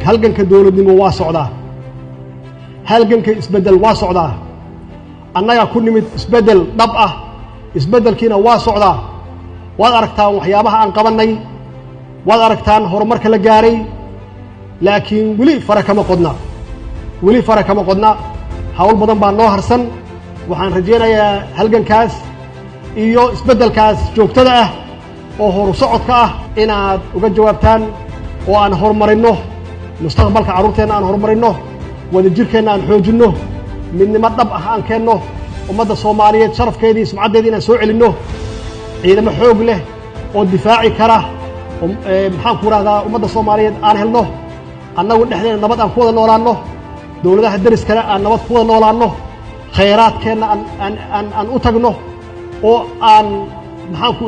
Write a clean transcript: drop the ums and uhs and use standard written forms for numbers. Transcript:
halganka dawladnimo waa socdaa halganka isbedel waa socdaa annaga ku nimid isbedel dhab ah isbedelkiina waa socdaa waad aragtaan waxyaabaha aan qabanay waad aragtaan horumarka la gaaray laakiin weli fara kama qodna hawl badan baa noo harsan waxaan rajaynayaa halgankaas iyo isbedelkaas joogtada ah oo horu socodka ah inaad uga jawaabtaan oo aan horumarino mustaqbalka carruurteena aan horumarino wadajirkeena aan xoojino midnimo dhab ah aan keenno ummadda Soomaaliyeed sharafkeedii sumcadeedii inaan soo celinno ciidamo xoog leh oo difaaci kara maxaan ku raahdaa ummadda Soomaaliyeed aan helno annagu dhexdeena nabad aan ku wada noolaano dawladaha dariskana aan nabad ku wada noolaano khayraadkeena aan u tagno oo aan maxaan ku